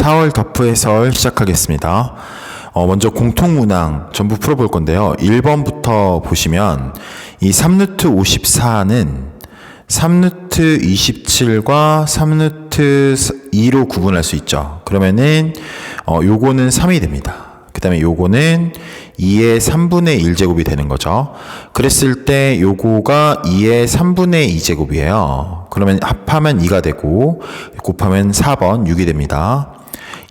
4월 더프 해설 시작하겠습니다. 먼저 공통문항 전부 풀어볼 건데요. 1번부터 보시면 이 3루트 54는 3루트 27과 3루트 2로 구분할 수 있죠. 그러면은 요거는 3이 됩니다. 그 다음에 요거는 2의 3분의 1제곱이 되는 거죠. 그랬을 때 요거가 2의 3분의 2제곱이에요. 그러면 합하면 2가 되고 곱하면 4번 6이 됩니다.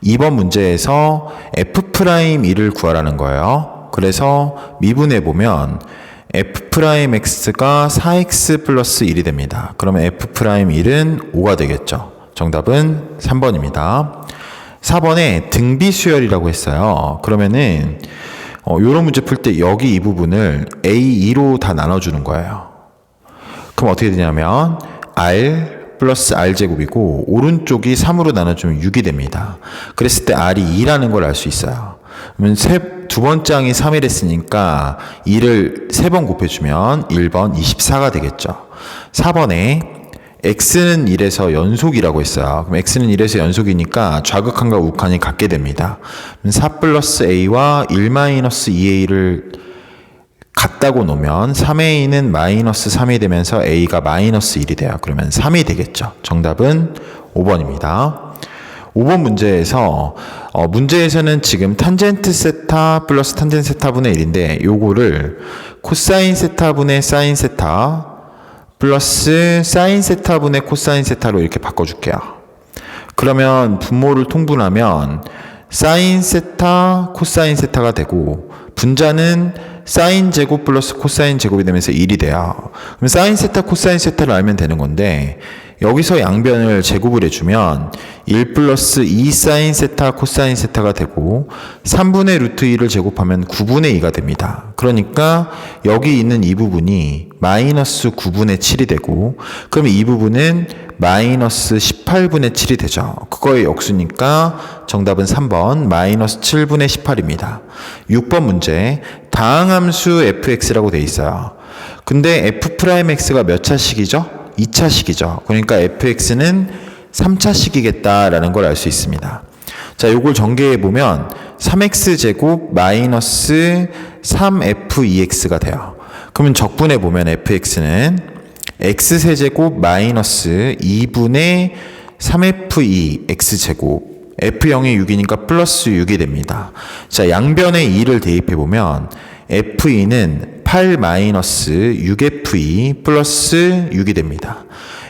2번 문제에서 F'E를 구하라는 거예요. 그래서 미분해 보면 F'X가 4X 플러스 1이 됩니다. 그러면 F'El은 5가 되겠죠. 정답은 3번입니다. 4번에 등비수열이라고 했어요. 그러면은 요런 문제 풀 때 여기 이 부분을 A2로 다 나눠주는 거예요. 그럼 어떻게 되냐면 R 플러스 R제곱이고 오른쪽이 3으로 나눠주면 6이 됩니다. 그랬을 때 R이 2라는 걸 알 수 있어요. 그러면 두 번째 항이 3이 됐으니까 2를 3번 곱해주면 1번 24가 되겠죠. 4번에 x는 1에서 연속이라고 했어요. 그럼 x는 1에서 연속이니까 좌극한과 우극한이 같게 됩니다. 4 플러스 a와 1 마이너스 2a를 같다고 놓으면 3a는 마이너스 3이 되면서 a가 마이너스 1이 돼요. 그러면 3이 되겠죠. 정답은 5번입니다. 5번 문제에서는 지금 탄젠트 세타 플러스 탄젠트 세타분의 1인데 요거를 코사인 세타분의 사인 세타 플러스 사인 세타분의 코사인 세타로 이렇게 바꿔줄게요. 그러면 분모를 통분하면 사인 세타 코사인 세타가 되고 분자는 사인 제곱 플러스 코사인 제곱이 되면서 1이 돼요. 그럼 사인 세타 코사인 세타를 알면 되는 건데 여기서 양변을 제곱을 해주면 1 플러스 2 사인 세타 코사인 세타가 되고 3분의 루트 2를 제곱하면 9분의 2가 됩니다. 그러니까 여기 있는 이 부분이 마이너스 9분의 7이 되고 그럼 이 부분은 마이너스 18분의 7이 되죠. 그거의 역수니까 정답은 3번 마이너스 7분의 18입니다. 6번 문제 다항함수 fx라고 돼 있어요. 근데 f'x가 몇 차식이죠? 2차식이죠. 그러니까 fx는 3차식이겠다라는 걸 알 수 있습니다. 자, 요걸 전개해 보면 3x제곱 마이너스 3f2x가 돼요. 그러면 적분해 보면 fx는 x세제곱 마이너스 2분의 3f2x제곱 f0이 6이니까 플러스 6이 됩니다. 자, 양변에 2를 대입해 보면 f2는 8 마이너스 6f2 플러스 6이 됩니다.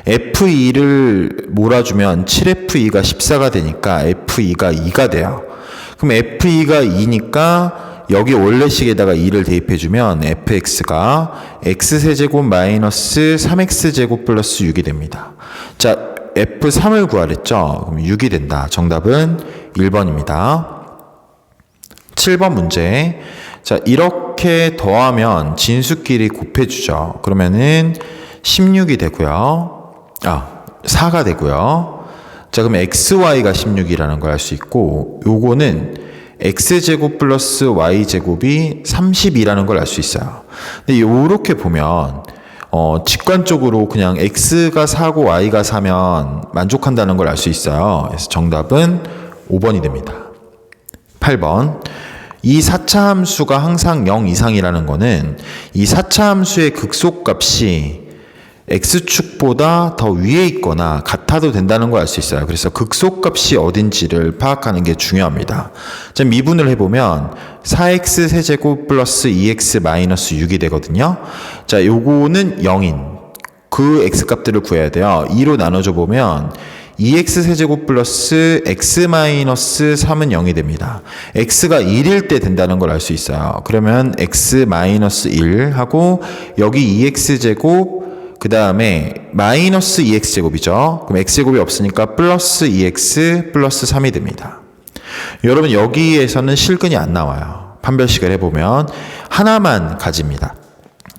f2를 몰아주면 7f2가 14가 되니까 f2가 2가 돼요. 그럼 f2가 2니까 여기 원래식에다가 2를 대입해주면 fx가 x세제곱 마이너스 3x제곱 플러스 6이 됩니다. 자, f3을 구하랬죠? 그럼 6이 된다. 정답은 1번입니다. 7번 문제. 자, 이렇게 더하면 진수끼리 곱해주죠. 그러면은 16이 되고요. 4가 되고요. 자, 그럼 xy가 16이라는 걸 알 수 있고, 요거는 x제곱 플러스 y제곱이 32라는 걸 알 수 있어요. 근데 요렇게 보면, 직관적으로 그냥 x가 4고 y가 4면 만족한다는 걸 알 수 있어요. 그래서 정답은 5번이 됩니다. 8번. 이 4차 함수가 항상 0 이상이라는 거는 이 4차 함수의 극소값이 x축보다 더 위에 있거나 같아도 된다는 걸 알 수 있어요. 그래서 극소값이 어딘지를 파악하는 게 중요합니다. 자, 미분을 해보면 4x 세제곱 플러스 2x 마이너스 6이 되거든요. 자, 요거는 0인 그 x값들을 구해야 돼요. 2로 나눠줘 보면 2x 세제곱 플러스 x 마이너스 3은 0이 됩니다. x가 1일 때 된다는 걸 알 수 있어요. 그러면 x 마이너스 1 하고 여기 2x 제곱 그 다음에 마이너스 2x 제곱이죠. 그럼 x 제곱이 없으니까 플러스 2x 플러스 3이 됩니다. 여러분 여기에서는 실근이 안 나와요. 판별식을 해보면 하나만 가집니다.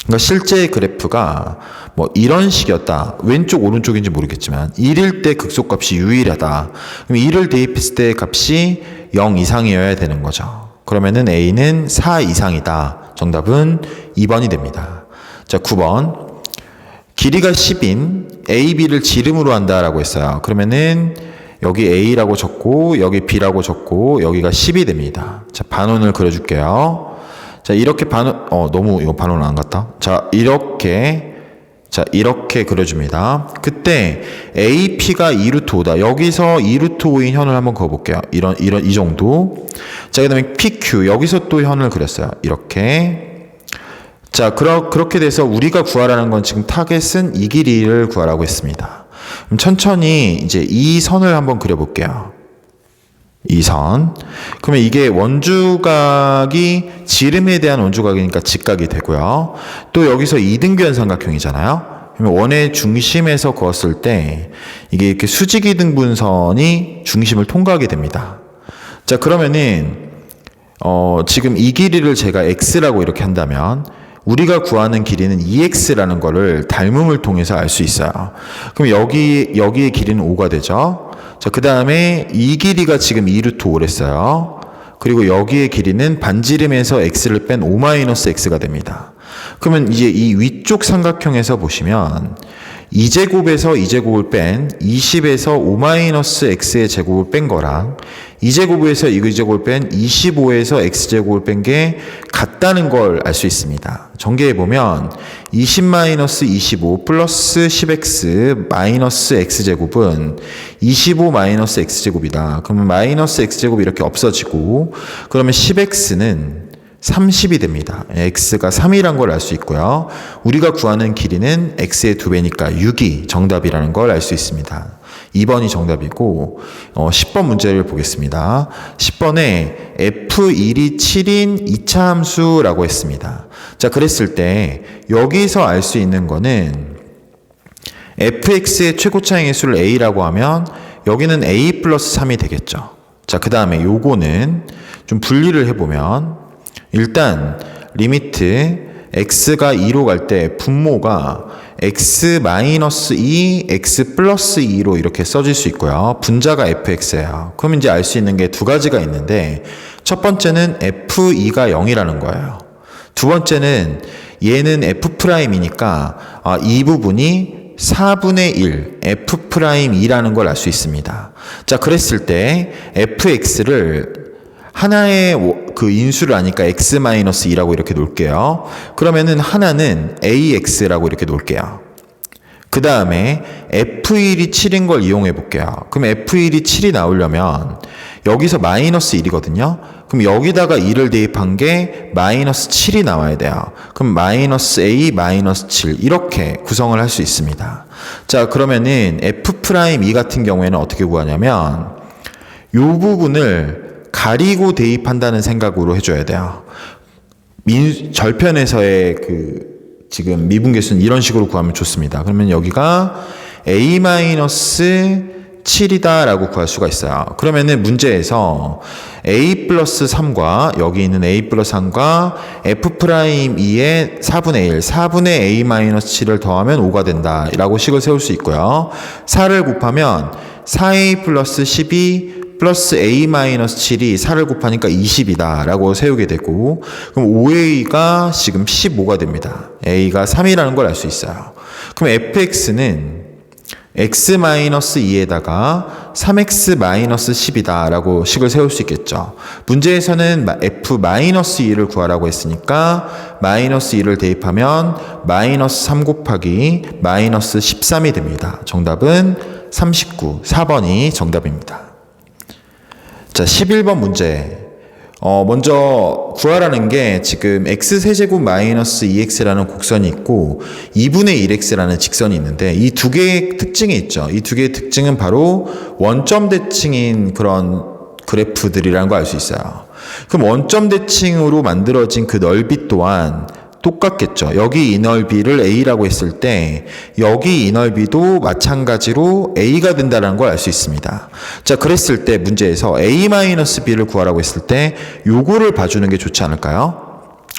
그러니까 실제 그래프가 뭐 이런 식이었다. 왼쪽 오른쪽인지 모르겠지만 1일 때 극소값이 유일하다. 그럼 1을 대입했을 때 값이 0 이상이어야 되는 거죠. 그러면은 A는 4 이상이다. 정답은 2번이 됩니다. 자, 9번. 길이가 10인 AB를 지름으로 한다라고 했어요. 그러면은 여기 A라고 적고 여기 B라고 적고 여기가 10이 됩니다. 자, 반원을 그려줄게요. 자, 이렇게 너무 이거 반원 안 같다. 자, 이렇게 그려줍니다. 그때 AP가 2루트 5다. 여기서 2루트 5인 현을 한번 그어볼게요. 이 정도. 자, 그 다음에 PQ. 여기서 또 현을 그렸어요. 이렇게. 자, 그렇게 돼서 우리가 구하라는 건 지금 타겟은 이 길이를 구하라고 했습니다. 그럼 천천히 이제 이 선을 한번 그려볼게요. 이 선. 그러면 이게 원주각이 지름에 대한 원주각이니까 직각이 되고요. 또 여기서 이등변 삼각형이잖아요. 그러면 원의 중심에서 그었을 때 이게 이렇게 수직이등분선이 중심을 통과하게 됩니다. 자, 그러면은 지금 이 길이를 제가 x라고 이렇게 한다면 우리가 구하는 길이는 2x라는 거를 닮음을 통해서 알 수 있어요. 그럼 여기의 길이는 5가 되죠. 자, 그 다음에 이 길이가 지금 2루트 5랬어요. 그리고 여기의 길이는 반지름에서 x를 뺀 5-x가 됩니다. 그러면 이제 이 위쪽 삼각형에서 보시면 2제곱에서 2제곱을 뺀 20에서 5-x의 제곱을 뺀 거랑 2제곱에서 2제곱을 뺀 25에서 x제곱을 뺀 게 같다는 걸 알 수 있습니다. 전개해보면 20-25 플러스 10x 마이너스 x제곱은 25-x제곱이다. 그러면 마이너스 x제곱이 이렇게 없어지고 그러면 10x는 30이 됩니다. x가 3이란 걸 알 수 있고요. 우리가 구하는 길이는 x의 2배니까 6이 정답이라는 걸 알 수 있습니다. 2번이 정답이고 10번 문제를 보겠습니다. 10번에 f1이 7인 2차 함수라고 했습니다. 자, 그랬을 때 여기서 알 수 있는 거는 fx의 최고차의 개수를 a라고 하면 여기는 a 플러스 3이 되겠죠. 자, 그 다음에 요거는 좀 분리를 해보면 일단 리미트 x가 2로 갈 때 분모가 x-2, x 플러스 2로 이렇게 써질 수 있고요. 분자가 fx예요. 그럼 이제 알 수 있는 게 두 가지가 있는데 첫 번째는 f2가 0이라는 거예요. 두 번째는 얘는 f'이니까 이 부분이 4분의 1 f'이라는 걸 알 수 있습니다. 자, 그랬을 때 fx를 하나의 그 인수를 아니까 x-2라고 이렇게 놓을게요. 그러면은 하나는 ax라고 이렇게 놓을게요. 그 다음에 f1이 7인 걸 이용해 볼게요. 그럼 f1이 7이 나오려면 여기서 마이너스 1이거든요. 그럼 여기다가 2를 대입한 게 마이너스 7이 나와야 돼요. 그럼 마이너스 a 마이너스 7 이렇게 구성을 할 수 있습니다. 자, 그러면은 f'2 같은 경우에는 어떻게 구하냐면 이 부분을 가리고 대입한다는 생각으로 해줘야 돼요. 절편에서의 지금 미분계수는 이런 식으로 구하면 좋습니다. 그러면 여기가 a-7이다 라고 구할 수가 있어요. 그러면은 문제에서 a 플러스 3과 여기 있는 a 플러스 3과 f'2의 4분의 1, 4분의 a-7을 더하면 5가 된다 라고 식을 세울 수 있고요. 4를 곱하면 4a 플러스 12 플러스 a-7이 4를 곱하니까 20이다 라고 세우게 되고 그럼 5a가 지금 15가 됩니다. a가 3이라는 걸 알 수 있어요. 그럼 fx는 x-2에다가 3x-10이다 라고 식을 세울 수 있겠죠. 문제에서는 f-2를 구하라고 했으니까 마이너스 2를 대입하면 마이너스 3 곱하기 마이너스 13이 됩니다. 정답은 39, 4번이 정답입니다. 자, 11번 문제. 먼저 구하라는 게 지금 x세제곱 마이너스 2x라는 곡선이 있고 2분의 1x라는 직선이 있는데 이 두 개의 특징이 있죠. 이 두 개의 특징은 바로 원점 대칭인 그런 그래프들이라는 걸 알 수 있어요. 그럼 원점 대칭으로 만들어진 그 넓이 또한 똑같겠죠. 여기 이 넓이를 a라고 했을 때 여기 이 넓이도 마찬가지로 a가 된다는 걸 알 수 있습니다. 자, 그랬을 때 문제에서 a-b를 구하라고 했을 때 요거를 봐주는 게 좋지 않을까요?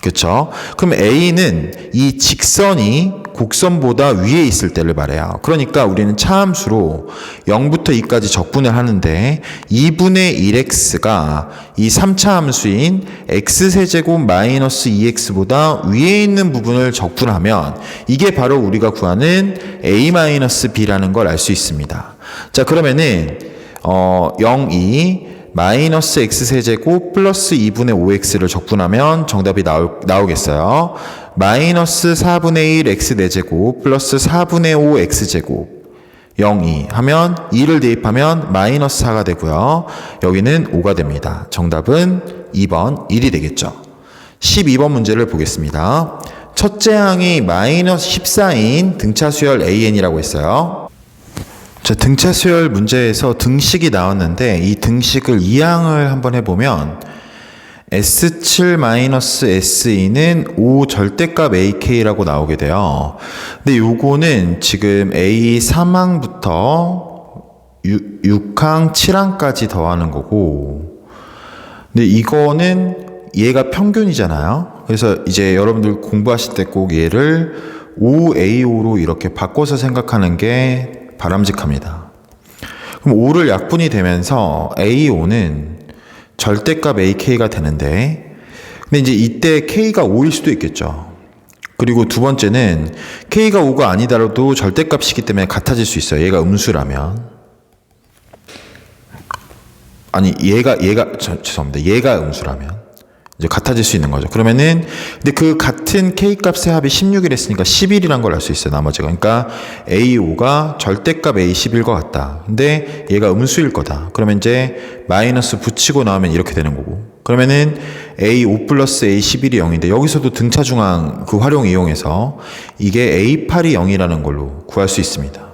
그렇죠? 그럼 a는 이 직선이 곡선보다 위에 있을 때를 말해요. 그러니까 우리는 차함수로 0부터 2까지 적분을 하는데 2분의 1x가 이 3차 함수인 x세제곱 마이너스 2x보다 위에 있는 부분을 적분하면 이게 바로 우리가 구하는 a-b라는 걸 알 수 있습니다. 자, 그러면은 0, 2 마이너스 x세제곱 플러스 2분의 5x를 적분하면 정답이 나오겠어요. 마이너스 4분의 1 x 4제곱 플러스 4분의 5 x제곱 0, 2 하면 2를 대입하면 마이너스 4가 되고요. 여기는 5가 됩니다. 정답은 2번 1이 되겠죠. 12번 문제를 보겠습니다. 첫째 항이 마이너스 14인 등차수열 AN이라고 했어요. 자, 등차수열 문제에서 등식이 나왔는데 이 등식을 2항을 한번 해보면 S7-SE는 5 절대값 AK라고 나오게 돼요. 근데 요거는 지금 A 3항부터 6항, 7항까지 더하는 거고, 근데 이거는 얘가 평균이잖아요. 그래서 이제 여러분들 공부하실 때 꼭 얘를 5A5로 이렇게 바꿔서 생각하는 게 바람직합니다. 그럼 5를 약분이 되면서 A5는 절대값 AK가 되는데, 근데 이제 이때 K가 5일 수도 있겠죠. 그리고 두 번째는 K가 5가 아니더라도 절대값이기 때문에 같아질 수 있어요. 얘가 음수라면. 아니, 죄송합니다. 얘가 음수라면. 이제 같아질 수 있는 거죠. 그러면은, 근데 그 같은 K값의 합이 16일 했으니까 11이란 걸 알 수 있어요, 나머지가. 그러니까 A5가 절대값 A11과 같다. 근데 얘가 음수일 거다. 그러면 이제 마이너스 붙이고 나오면 이렇게 되는 거고. 그러면은 A5 플러스 A11이 0인데, 여기서도 등차중앙 그 활용 이용해서 이게 A8이 0이라는 걸로 구할 수 있습니다.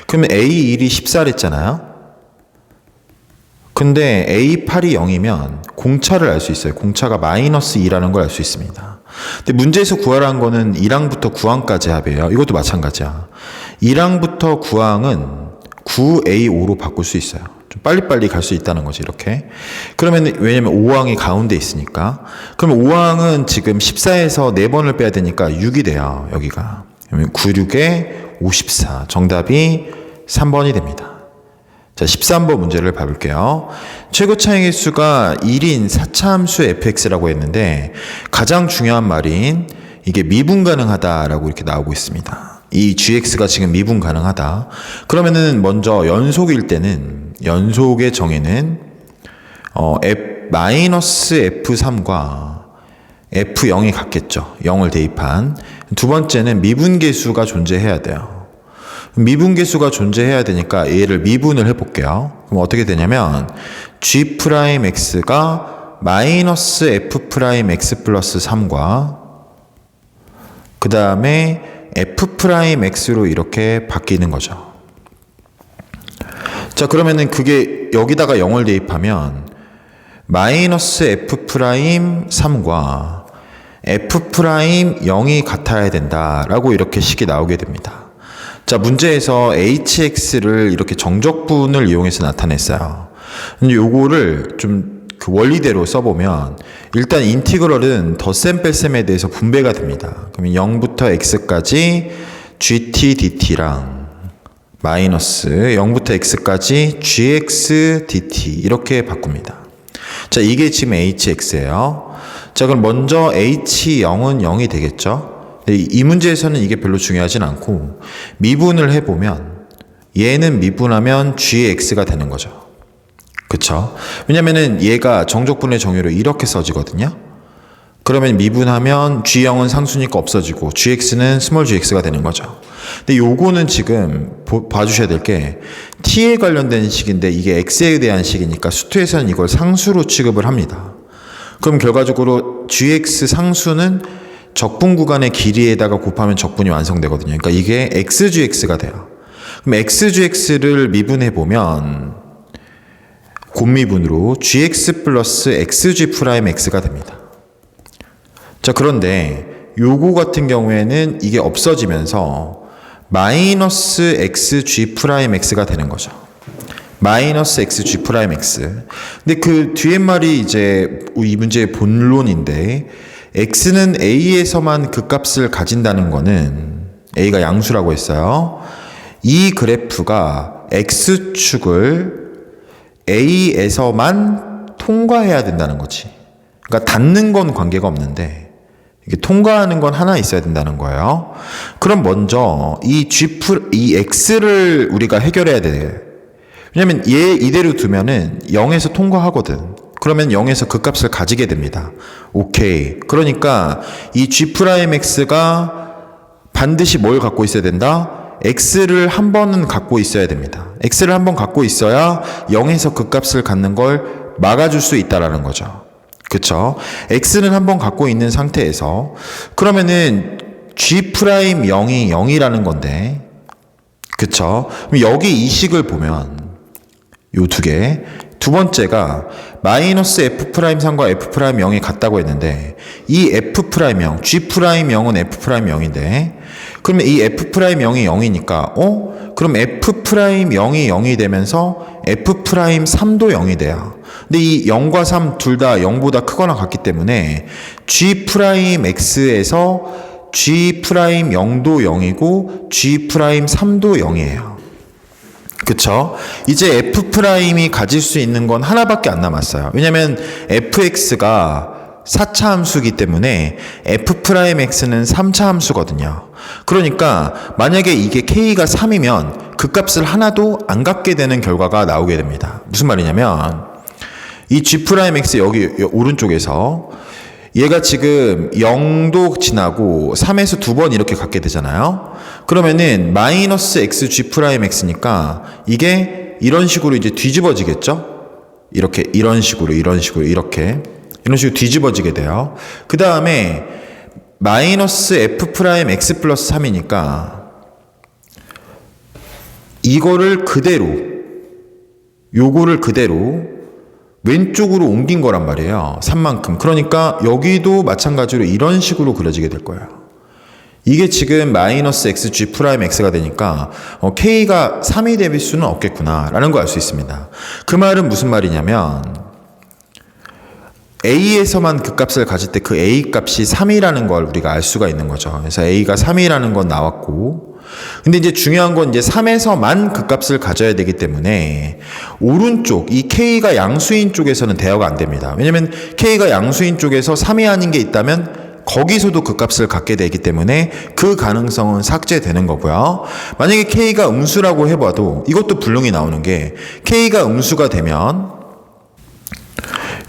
그러면 A1이 14랬잖아요. 근데 A8이 0이면 공차를 알 수 있어요. 공차가 마이너스 2라는 걸 알 수 있습니다. 근데 문제에서 구하라는 거는 1항부터 9항까지 합이에요. 이것도 마찬가지야. 1항부터 9항은 9A5로 바꿀 수 있어요. 좀 빨리빨리 갈 수 있다는 거지, 이렇게. 그러면, 왜냐면 5항이 가운데 있으니까. 그러면 5항은 지금 14에서 4번을 빼야 되니까 6이 돼요, 여기가. 그러면 9, 6에 54. 정답이 3번이 됩니다. 자, 13번 문제를 봐볼게요. 최고 차항의 수가 1인 4차 함수 fx라고 했는데 가장 중요한 말인 이게 미분 가능하다라고 이렇게 나오고 있습니다. 이 gx가 지금 미분 가능하다. 그러면은 먼저 연속일 때는 연속의 정의는 f-f3과 f0이 같겠죠. 0을 대입한. 두 번째는 미분계수가 존재해야 돼요. 미분계수가 존재해야 되니까 얘를 미분을 해볼게요. 그럼 어떻게 되냐면 g'x가 마이너스 f'x 플러스 3과 그 다음에 f'x로 이렇게 바뀌는 거죠. 자, 그러면은 그게 여기다가 0을 대입하면 마이너스 f'3과 f'0이 같아야 된다라고 이렇게 식이 나오게 됩니다. 자, 문제에서 hx를 이렇게 정적분을 이용해서 나타냈어요. 근데 요거를 좀 그 원리대로 써보면 일단 인티그럴은 덧셈 뺄셈에 대해서 분배가 됩니다. 그러면 0부터 x까지 gt dt랑 마이너스 0부터 x까지 gx dt 이렇게 바꿉니다. 자, 이게 지금 hx예요. 자, 그럼 먼저 h0은 0이 되겠죠? 이 문제에서는 이게 별로 중요하진 않고 미분을 해보면 얘는 미분하면 gx가 되는 거죠. 그쵸? 왜냐면은 얘가 정적분의 정의로 이렇게 써지거든요. 그러면 미분하면 g0은 상수니까 없어지고 gx는 스몰 gx가 되는 거죠. 근데 요거는 지금 봐주셔야 될 게 t에 관련된 식인데 이게 x에 대한 식이니까 수투에서는 이걸 상수로 취급을 합니다. 그럼 결과적으로 gx 상수는 적분 구간의 길이에다가 곱하면 적분이 완성되거든요. 그러니까 이게 xgx가 돼요. 그럼 xgx를 미분해보면 곱미분으로 gx 플러스 xg'x가 됩니다. 자, 그런데 요거 같은 경우에는 이게 없어지면서 마이너스 xg'x가 되는 거죠. 마이너스 xg'x. 근데 그 뒤에 말이 이제 이 문제의 본론인데 x는 a에서만 그 값을 가진다는 거는 a가 양수라고 했어요. 이 그래프가 x축을 a에서만 통과해야 된다는 거지. 그러니까 닿는 건 관계가 없는데 이게 통과하는 건 하나 있어야 된다는 거예요. 그럼 먼저 이 x를 우리가 해결해야 돼. 왜냐면 얘 이대로 두면은 0에서 통과하거든. 그러면 0에서 그 값을 가지게 됩니다. 오케이. 그러니까 이 G'X가 반드시 뭘 갖고 있어야 된다? X를 한 번은 갖고 있어야 됩니다. X를 한 번 갖고 있어야 0에서 그 값을 갖는 걸 막아줄 수 있다라는 거죠. 그쵸? X는 한 번 갖고 있는 상태에서 그러면은 G'0이 0이라는 건데 그쵸? 그럼 여기 이 식을 보면 요 두 개. 두 번째가 마이너스 F'3과 F'0이 같다고 했는데 이 F'0, G'0은 F'0인데 그러면 이 F'0이 0이니까 그럼 F'0이 0이 되면서 F'3도 0이 돼요. 근데 이 0과 3 둘 다 0보다 크거나 같기 때문에 G'X에서 G'0도 0이고 G'3도 0이에요. 그쵸? 이제 F'이 가질 수 있는 건 하나밖에 안 남았어요. 왜냐면 fx가 4차 함수이기 때문에 F'X는 3차 함수거든요. 그러니까 만약에 이게 k가 3이면 그 값을 하나도 안 갖게 되는 결과가 나오게 됩니다. 무슨 말이냐면 이 G'X 여기 오른쪽에서 얘가 지금 0도 지나고 3에서 두 번 이렇게 갖게 되잖아요. 그러면은 마이너스 x G'X니까 이게 이런 식으로 이제 뒤집어지겠죠? 이렇게 이런 식으로 이런 식으로 이런 식으로 뒤집어지게 돼요. 그 다음에 마이너스 F'X 플러스 3이니까 이거를 그대로 요거를 그대로 왼쪽으로 옮긴 거란 말이에요. 3만큼. 그러니까 여기도 마찬가지로 이런 식으로 그려지게 될 거예요. 이게 지금 마이너스 x G'X가 되니까 k가 3이 될 수는 없겠구나 라는 걸 알 수 있습니다. 그 말은 무슨 말이냐면 a에서만 그 값을 가질 때 그 a 값이 3이라는 걸 우리가 알 수가 있는 거죠. 그래서 a가 3이라는 건 나왔고 근데 이제 중요한 건 이제 3에서만 그 값을 가져야 되기 때문에 오른쪽 이 k가 양수인 쪽에서는 대여가 안 됩니다. 왜냐면 k가 양수인 쪽에서 3이 아닌 게 있다면 거기서도 그 값을 갖게 되기 때문에 그 가능성은 삭제되는 거고요. 만약에 k가 음수라고 해봐도 이것도 불능이 나오는 게 k가 음수가 되면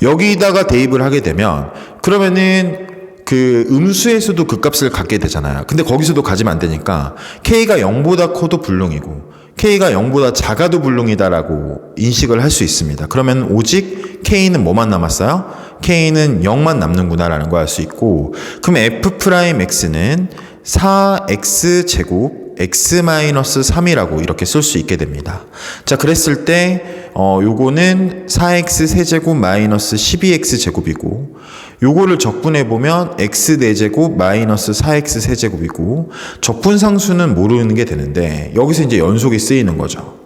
여기다가 대입을 하게 되면 그러면은 그 음수에서도 그 값을 갖게 되잖아요. 근데 거기서도 가지면 안 되니까 k가 0보다 커도 불능이고 k가 0보다 작아도 불능이다라고 인식을 할 수 있습니다. 그러면 오직 k는 뭐만 남았어요? k는 0만 남는구나라는 걸 알 수 있고 그럼 F'X는 4x제곱 x-3이라고 이렇게 쓸 수 있게 됩니다. 자, 그랬을 때 요거는 4x 세제곱 마이너스 12x 제곱이고 요거를 적분해 보면 x 4제곱 마이너스 4x 세제곱이고 적분상수는 모르는 게 되는데 여기서 이제 연속이 쓰이는 거죠.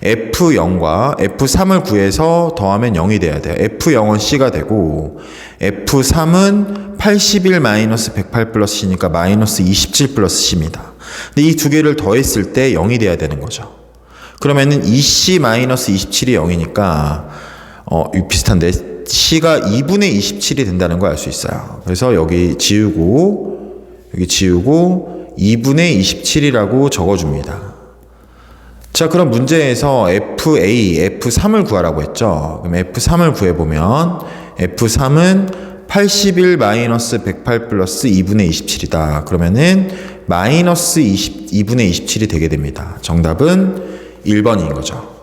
F0과 F3을 구해서 더하면 0이 돼야 돼요. F0은 C가 되고 F3은 81 마이너스 108 플러스 C니까 마이너스 27 플러스 C입니다. 근데 이 두 개를 더했을 때 0이 돼야 되는 거죠. 그러면은 2C 마이너스 27이 0이니까 비슷한데 C가 2분의 27이 된다는 걸 알 수 있어요. 그래서 여기 지우고 여기 지우고 2분의 27이라고 적어줍니다. 자, 그럼 문제에서 FA, F3을 구하라고 했죠. 그럼 F3을 구해보면 F3은 81 마이너스 108 플러스 2분의 27이다. 그러면은 마이너스 2분의 27이 되게 됩니다. 정답은 1번인 거죠.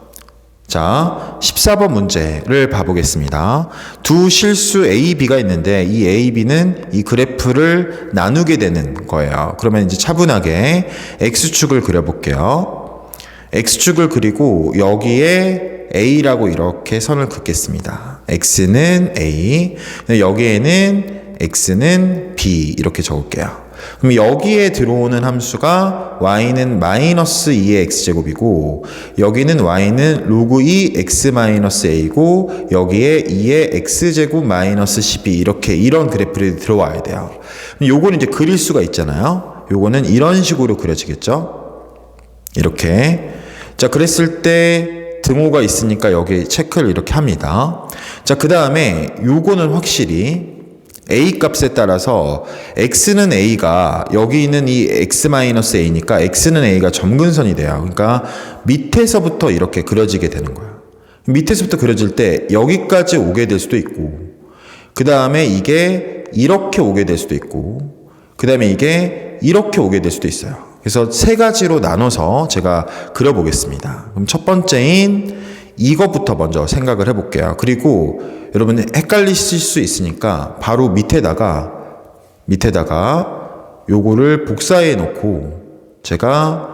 자, 14번 문제를 봐보겠습니다. 두 실수 A, B가 있는데 이 A, B는 이 그래프를 나누게 되는 거예요. 그러면 이제 차분하게 X축을 그려볼게요. X축을 그리고 여기에 A라고 이렇게 선을 긋겠습니다. X는 A, 여기에는 X는 B 이렇게 적을게요. 그럼 여기에 들어오는 함수가 y는 마이너스 2의 x제곱이고 여기는 y는 로그 2 x 마이너스 a고 여기에 2의 x제곱 마이너스 12 이렇게 이런 그래프를 들어와야 돼요. 그럼 요거는 이제 그릴 수가 있잖아요. 요거는 이런 식으로 그려지겠죠. 이렇게. 자, 그랬을 때 등호가 있으니까 여기 체크를 이렇게 합니다. 자, 그 다음에 요거는 확실히 a 값에 따라서 x는 a가 여기 있는 이 x-a니까 x는 a가 점근선이 돼요. 그러니까 밑에서부터 이렇게 그려지게 되는 거예요. 밑에서부터 그려질 때 여기까지 오게 될 수도 있고, 그 다음에 이게 이렇게 오게 될 수도 있고, 그 다음에 이게 이렇게 오게 될 수도 있어요. 그래서 세 가지로 나눠서 제가 그려보겠습니다. 그럼 첫 번째인 이것부터 먼저 생각을 해볼게요. 그리고 여러분 헷갈리실 수 있으니까 바로 밑에다가 요거를 복사해 놓고 제가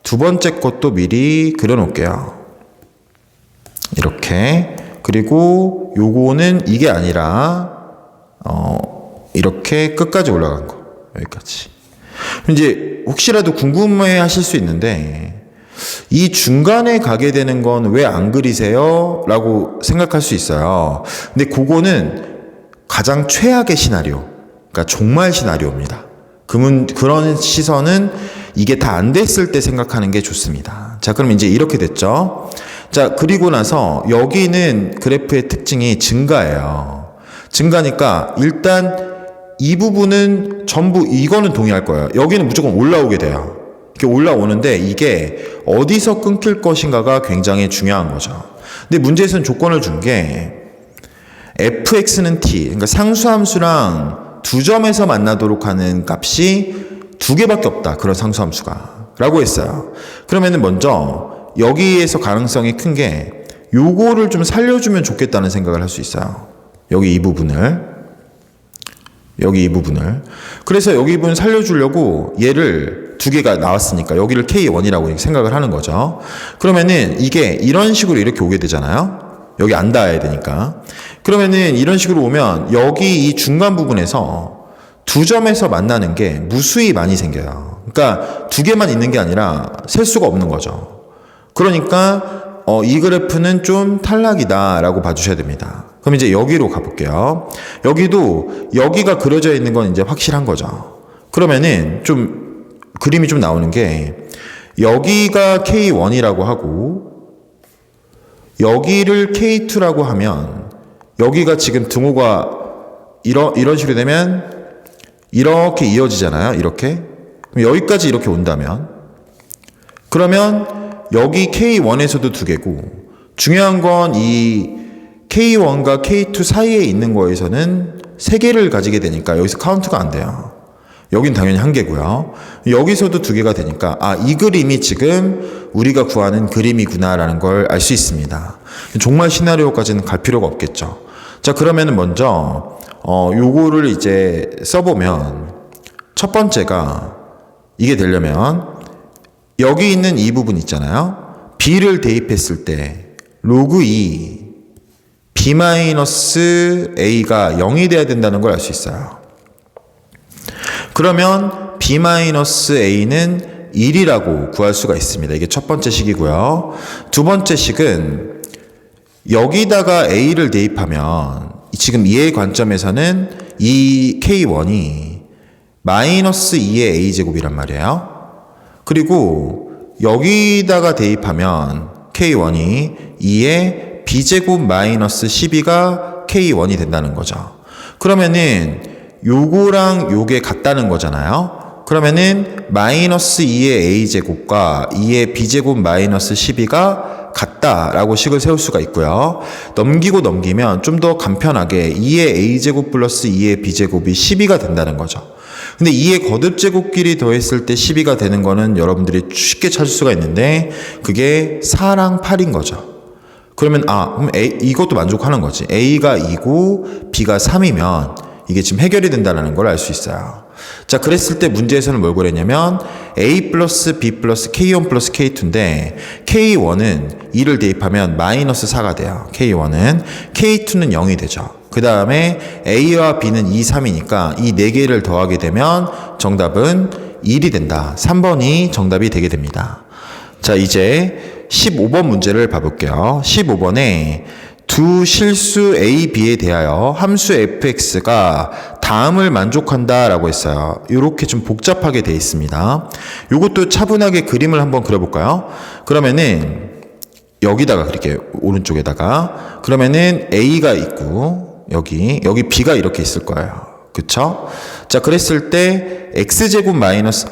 두 번째 것도 미리 그려 놓을게요. 이렇게. 그리고 요거는 이게 아니라 이렇게 끝까지 올라간 거. 여기까지. 이제 혹시라도 궁금해 하실 수 있는데 이 중간에 가게 되는 건 왜 안 그리세요? 라고 생각할 수 있어요. 근데 그거는 가장 최악의 시나리오, 그러니까 종말 시나리오입니다. 그런 시선은 이게 다 안 됐을 때 생각하는 게 좋습니다. 자, 그럼 이제 이렇게 됐죠? 자, 그리고 나서 여기는 그래프의 특징이 증가예요. 증가니까 일단 이 부분은 전부 이거는 동의할 거예요. 여기는 무조건 올라오게 돼요. 이렇게 올라오는데 이게 어디서 끊길 것인가가 굉장히 중요한 거죠. 근데 문제에서는 조건을 준 게 fx는 t, 그러니까 상수함수랑 두 점에서 만나도록 하는 값이 두 개밖에 없다. 그런 상수함수가. 라고 했어요. 그러면은 먼저 여기에서 가능성이 큰 게 요거를 좀 살려주면 좋겠다는 생각을 할 수 있어요. 여기 이 부분을. 그래서 여기 이 부분 살려주려고 얘를 두 개가 나왔으니까 여기를 K1이라고 생각을 하는 거죠. 그러면은 이게 이런 식으로 이렇게 오게 되잖아요. 여기 안 닿아야 되니까. 그러면은 이런 식으로 오면 여기 이 중간 부분에서 두 점에서 만나는 게 무수히 많이 생겨요. 그러니까 두 개만 있는 게 아니라 셀 수가 없는 거죠. 그러니까 이 그래프는 좀 탈락이다라고 봐주셔야 됩니다. 그럼 이제 여기로 가볼게요. 여기도 여기가 그려져 있는 건 이제 확실한 거죠. 그러면은 좀 그림이 좀 나오는 게 여기가 K1이라고 하고 여기를 K2라고 하면 여기가 지금 등호가 이런 식으로 되면 이렇게 이어지잖아요. 이렇게. 그럼 여기까지 이렇게 온다면 그러면 여기 K1에서도 두 개고 중요한 건 이 K1과 K2 사이에 있는 거에서는 세 개를 가지게 되니까 여기서 카운트가 안 돼요. 여긴 당연히 한 개고요. 여기서도 두 개가 되니까 이 그림이 지금 우리가 구하는 그림이구나라는 걸 알 수 있습니다. 종말 시나리오까지는 갈 필요가 없겠죠. 자, 그러면은 먼저 요거를 이제 써보면 첫 번째가 이게 되려면 여기 있는 이 부분 있잖아요. b를 대입했을 때 로그 2 b-a가 0이 돼야 된다는 걸 알 수 있어요. 그러면 b-a는 1이라고 구할 수가 있습니다. 이게 첫 번째 식이고요. 두 번째 식은 여기다가 a를 대입하면 지금 이의 관점에서는 이 k1이 마이너스 2의 a제곱이란 말이에요. 그리고 여기다가 대입하면 k1이 2의 b제곱 마이너스 12가 k1이 된다는 거죠. 그러면은 요거랑 요게 같다는 거잖아요. 그러면은 마이너스 2의 a제곱과 2의 b제곱 마이너스 12가 같다라고 식을 세울 수가 있고요. 넘기면 좀 더 간편하게 2의 a제곱 플러스 2의 b제곱이 12가 된다는 거죠. 근데 2의 거듭제곱끼리 더했을 때 12가 되는 거는 여러분들이 쉽게 찾을 수가 있는데 그게 4랑 8인 거죠. 그러면 그럼 이것도 만족하는 거지. a가 2고 b가 3이면 이게 지금 해결이 된다는 걸 알 수 있어요. 자, 그랬을 때 문제에서는 뭘 그랬냐면 a 플러스 b 플러스 k1 플러스 k2인데 k1은 2를 대입하면 마이너스 4가 돼요. k1은 k2는 0이 되죠. 그 다음에 a와 b는 2, 3이니까 이 4개를 더하게 되면 정답은 1이 된다. 3번이 정답이 되게 됩니다. 자, 이제 15번 문제를 봐볼게요. 15번에 두 실수 a, b에 대하여 함수 fx가 다음을 만족한다라고 했어요. 이렇게 좀 복잡하게 되어 있습니다. 이것도 차분하게 그림을 한번 그려볼까요? 그러면은 여기다가 그릴게요. 오른쪽에다가. 그러면은 a가 있고 여기 b가 이렇게 있을 거예요. 그쵸? 자, 그랬을 때 x제곱 마이너스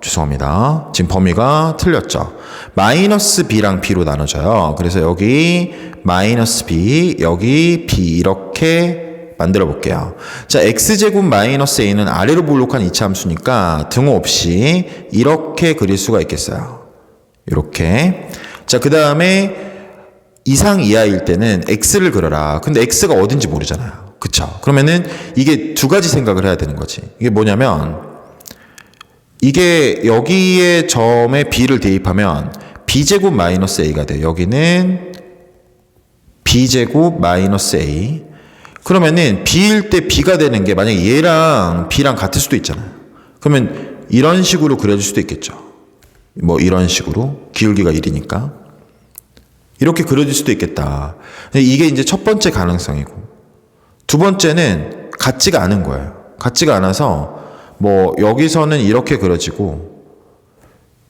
죄송합니다. 지금 범위가 틀렸죠. 마이너스 b랑 b로 나눠져요. 그래서 여기 마이너스 b, 여기 b 이렇게 만들어 볼게요. 자, x제곱 마이너스 a는 아래로 볼록한 이차 함수니까 등호 없이 이렇게 그릴 수가 있겠어요. 이렇게. 자, 그 다음에 이상 이하일 때는 x를 그려라. 근데 x가 어딘지 모르잖아요. 그쵸? 그러면은 이게 두 가지 생각을 해야 되는 거지. 이게 뭐냐면 이게 여기에 점에 b를 대입하면 b제곱 마이너스 a가 돼요. 여기는 b제곱 마이너스 a. 그러면은 b일 때 b가 되는 게 만약에 얘랑 b랑 같을 수도 있잖아요. 그러면 이런 식으로 그려줄 수도 있겠죠. 뭐 이런 식으로 기울기가 1이니까 이렇게 그려줄 수도 있겠다. 이게 이제 첫 번째 가능성이고, 두 번째는 같지가 않은 거예요. 같지가 않아서 뭐 여기서는 이렇게 그려지고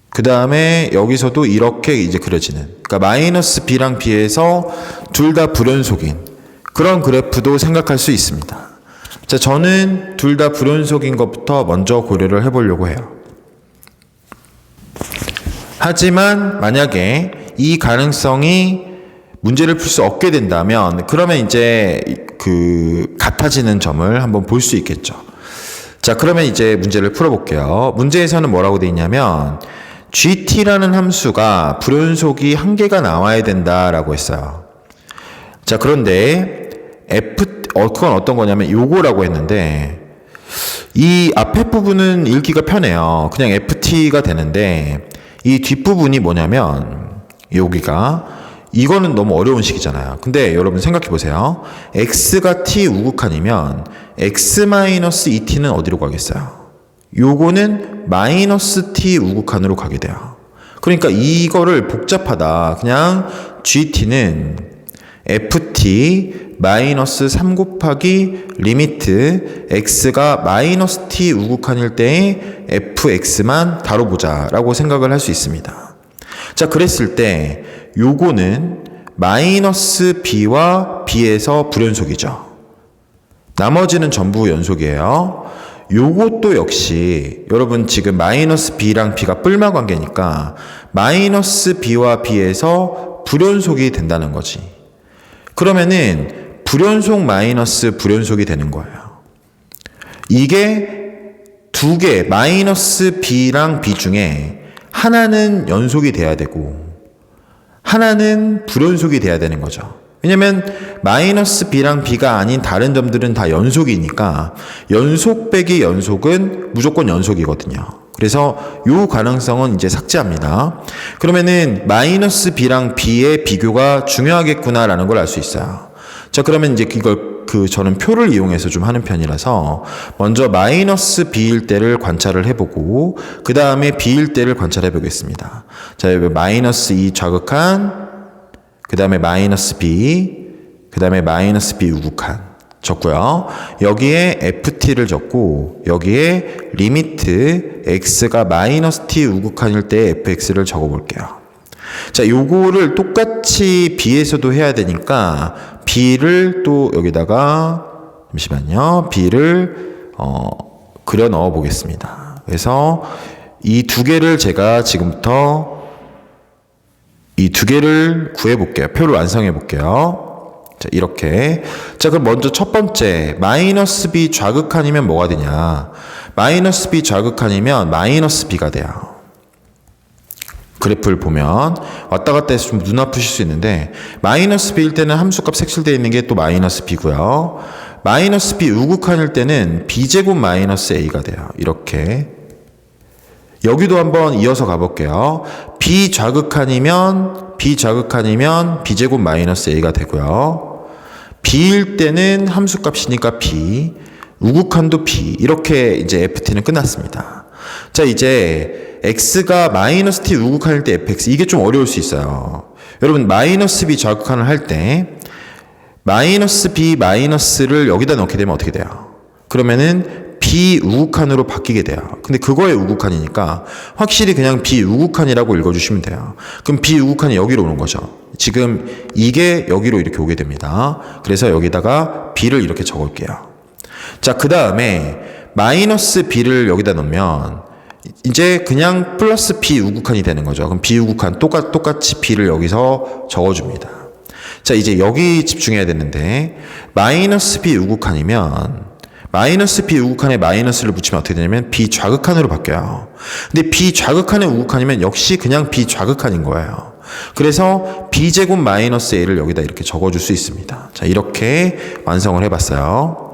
그 다음에 여기서도 이렇게 이제 그려지는, 그러니까 마이너스 b랑 b에서 둘 다 불연속인 그런 그래프도 생각할 수 있습니다. 자, 저는 둘 다 불연속인 것부터 먼저 고려를 해보려고 해요. 하지만 만약에 이 가능성이 문제를 풀 수 없게 된다면 그러면 이제 그 같아지는 점을 한번 볼 수 있겠죠. 자, 그러면 이제 문제를 풀어볼게요. 문제에서는 뭐라고 되어 있냐면 gt라는 함수가 불연속이 한 개가 나와야 된다라고 했어요. 자, 그런데 그건 어떤 거냐면 요거라고 했는데 이 앞에 부분은 읽기가 편해요. 그냥 ft가 되는데 이 뒷부분이 뭐냐면 이거는 너무 어려운 식이잖아요. 근데 여러분 생각해 보세요. x가 t 우극한이면 x-2t는 어디로 가겠어요? 요거는 마이너스 t 우극한으로 가게 돼요. 그러니까 이거를 복잡하다. 그냥 gt는 ft 마이너스 3 곱하기 리미트 x가 마이너스 t 우극한일 때의 fx만 다뤄보자 라고 생각을 할 수 있습니다. 자, 그랬을 때 요거는 마이너스 b와 b에서 불연속이죠. 나머지는 전부 연속이에요. 요것도 역시 여러분 지금 마이너스 b랑 b가 뿔마 관계니까 마이너스 b와 b에서 불연속이 된다는 거지. 그러면은 불연속 마이너스 불연속이 되는 거예요. 이게 두 개 마이너스 b랑 b 중에 하나는 연속이 돼야 되고 하나는 불연속이 돼야 되는 거죠. 왜냐면 마이너스 b랑 b가 아닌 다른 점들은 다 연속이니까 연속 빼기 연속은 무조건 연속이거든요. 그래서 요 가능성은 이제 삭제합니다. 그러면은 마이너스 b랑 b의 비교가 중요하겠구나라는 걸 알 수 있어요. 자, 그러면 이제 저는 표를 이용해서 좀 하는 편이라서 먼저 마이너스 b일 때를 관찰을 해보고 그 다음에 b일 때를 관찰해 보겠습니다. 자, 여기 마이너스 2 좌극한, 그 다음에 마이너스 b, 그 다음에 마이너스 b 우극한 적고요. 여기에 ft를 적고 여기에 리미트 x가 마이너스 t 우극한일 때 fx를 적어볼게요. 자, 요거를 똑같이 b에서도 해야 되니까 b를 또 여기다가 잠시만요. b를 그려 넣어 보겠습니다. 그래서 이 두 개를 제가 지금부터 이 두 개를 구해 볼게요. 표를 완성해 볼게요. 자, 이렇게. 자, 그럼 먼저 첫 번째 마이너스 b 좌극한이면 뭐가 되냐? 마이너스 b 좌극한이면 마이너스 b가 돼요. 그래프를 보면 왔다 갔다 해서 좀 눈 아프실 수 있는데 마이너스 b일 때는 함수값 색칠되어 있는 게 또 마이너스 b고요. 마이너스 b 우극한일 때는 b제곱 마이너스 a가 돼요. 이렇게. 여기도 한번 이어서 가볼게요. b 좌극한이면 b제곱 마이너스 a가 되고요. b일 때는 함수값이니까 b, 우극한도 b. 이렇게 이제 ft는 끝났습니다. 자, 이제 x가 마이너스 t 우극한일 때 fx, 이게 좀 어려울 수 있어요. 여러분 마이너스 b 좌극한을 할 때 마이너스 b 마이너스를 여기다 넣게 되면 어떻게 돼요? 그러면은 비우극한으로 바뀌게 돼요. 근데 그거의 우극한이니까 확실히 그냥 비우극한이라고 읽어주시면 돼요. 그럼 비우극한이 여기로 오는 거죠. 지금 이게 여기로 이렇게 오게 됩니다. 그래서 여기다가 b를 이렇게 적을게요. 자, 그 다음에 마이너스 b를 여기다 넣으면 이제 그냥 플러스 비우극한이 되는 거죠. 그럼 비우극한 똑같이 b를 여기서 적어줍니다. 자, 이제 여기 집중해야 되는데 마이너스 비우극한이면 마이너스 비우극한에 마이너스를 붙이면 어떻게 되냐면 비좌극한으로 바뀌어요. 근데 비좌극한의 우극한이면 역시 그냥 비좌극한인 거예요. 그래서 b제곱 마이너스 a를 여기다 이렇게 적어줄 수 있습니다. 자, 이렇게 완성을 해봤어요.